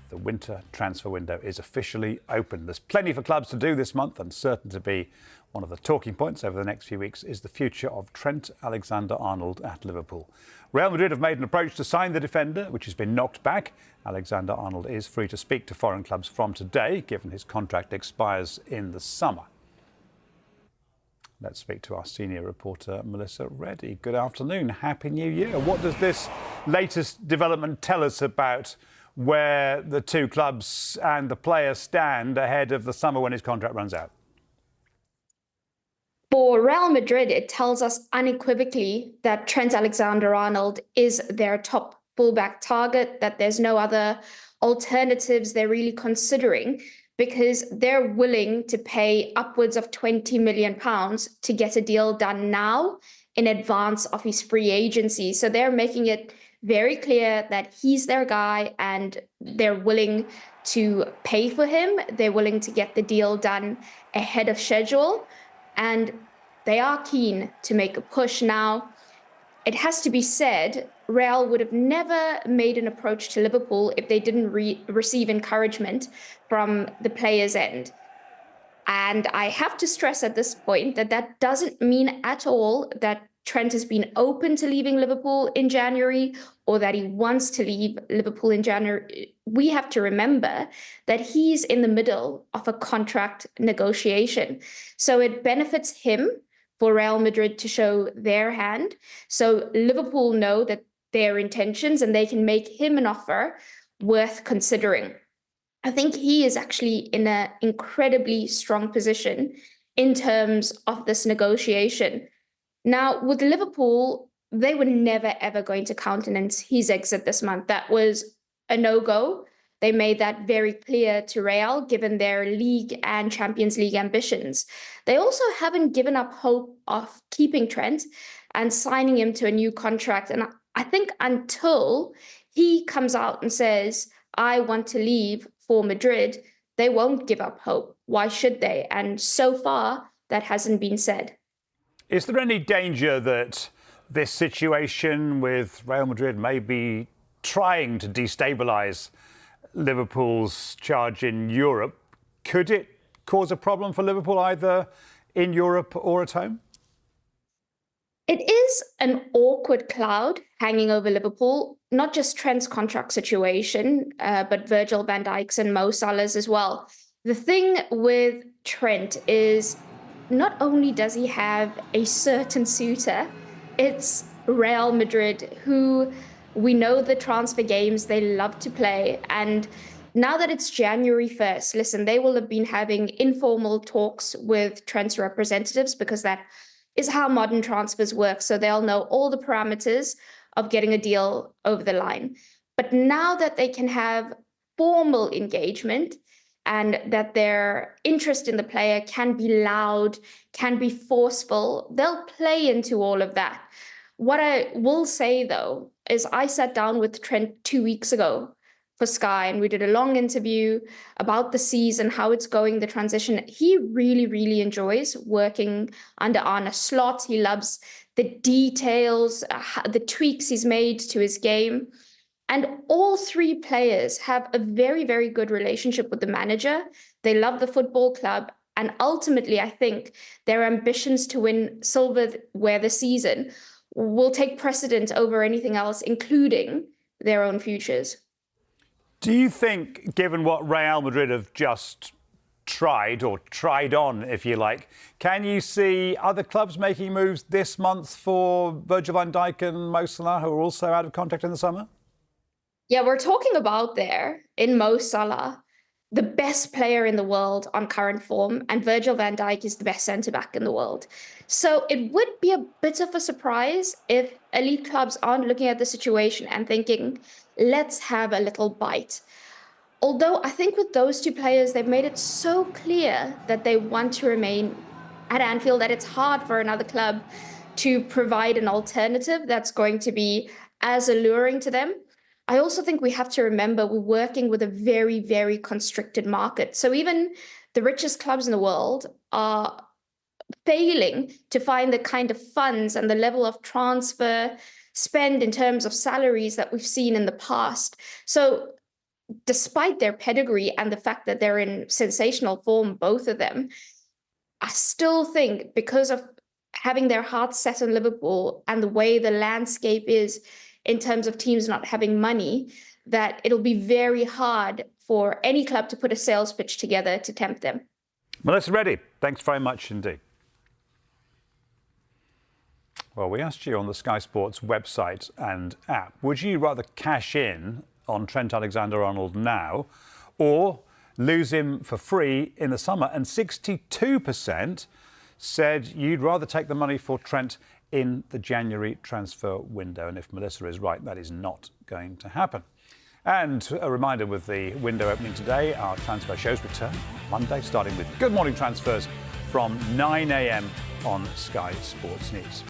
The winter transfer window is officially open. There's plenty for clubs to do this month, and certain to be one of the talking points over the next few weeks is the future of Trent Alexander-Arnold at Liverpool. Real Madrid have made an approach to sign the defender, which has been knocked back. Alexander-Arnold is free to speak to foreign clubs from today, given his contract expires in the summer. Let's speak to our senior reporter, Melissa Reddy. Good afternoon. Happy New Year. What does this latest development tell us about where the two clubs and the player stand ahead of the summer when his contract runs out? For Real Madrid, it tells us unequivocally that Trent Alexander-Arnold is their top fullback target, that there's no other alternatives they're really considering, because they're willing to pay upwards of £20 million to get a deal done now in advance of his free agency. So they're making it very clear that he's their guy and they're willing to pay for him. They're willing to get the deal done ahead of schedule. And they are keen to make a push now. It has to be said, Real would have never made an approach to Liverpool if they didn't receive encouragement from the players' end. And I have to stress at this point that that doesn't mean at all that Trent has been open to leaving Liverpool in January or that he wants to leave Liverpool in January. We have to remember that he's in the middle of a contract negotiation. So it benefits him for Real Madrid to show their hand. So Liverpool know that their intentions and they can make him an offer worth considering. I think he is actually in an incredibly strong position in terms of this negotiation. Now, with Liverpool, they were never, ever going to countenance his exit this month. That was a no-go. They made that very clear to Real, given their league and Champions League ambitions. They also haven't given up hope of keeping Trent and signing him to a new contract. And I think until he comes out and says, I want to leave for Madrid, they won't give up hope. Why should they? And so far, that hasn't been said. Is there any danger that this situation with Real Madrid may be trying to destabilize Liverpool's charge in Europe? Could it cause a problem for Liverpool either in Europe or at home? It is an awkward cloud hanging over Liverpool, not just Trent's contract situation, but Virgil, Van Dijk's and Mo Salah's as well. The thing with Trent is not only does he have a certain suitor, it's Real Madrid, who we know the transfer games they love to play. And now that it's January 1st, listen, they will have been having informal talks with Trent's representatives because that is how modern transfers work. So they'll know all the parameters of getting a deal over the line. But now that they can have formal engagement and that their interest in the player can be loud, can be forceful, they'll play into all of that. What I will say, though, is I sat down with Trent 2 weeks ago for Sky, and we did a long interview about the season, how it's going, the transition. He really, really enjoys working under Arne Slot. He loves the details, the tweaks he's made to his game. And all three players have a very, very good relationship with the manager. They love the football club. And ultimately, I think their ambitions to win silverware this season will take precedent over anything else, including their own futures. Do you think, given what Real Madrid have just tried on, if you like, can you see other clubs making moves this month for Virgil van Dijk and Mo Salah, who are also out of contract in the summer? Yeah, we're talking about there in Mo Salah, the best player in the world on current form, and Virgil van Dijk is the best centre-back in the world. So it would be a bit of a surprise if elite clubs aren't looking at the situation and thinking, let's have a little bite. Although I think with those two players, they've made it so clear that they want to remain at Anfield that it's hard for another club to provide an alternative that's going to be as alluring to them. I also think we have to remember we're working with a very, very constricted market. So even the richest clubs in the world are failing to find the kind of funds and the level of transfer spend in terms of salaries that we've seen in the past. So despite their pedigree and the fact that they're in sensational form, both of them, I still think because of having their hearts set on Liverpool and the way the landscape is in terms of teams not having money, that it'll be very hard for any club to put a sales pitch together to tempt them. Melissa Reddy, thanks very much indeed. Well, we asked you on the Sky Sports website and app, would you rather cash in on Trent Alexander-Arnold now or lose him for free in the summer? And 62% said you'd rather take the money for Trent in the January transfer window. And if Melissa is right, that is not going to happen. And a reminder, with the window opening today, our transfer shows return Monday, starting with Good Morning Transfers from 9 a.m. on Sky Sports News.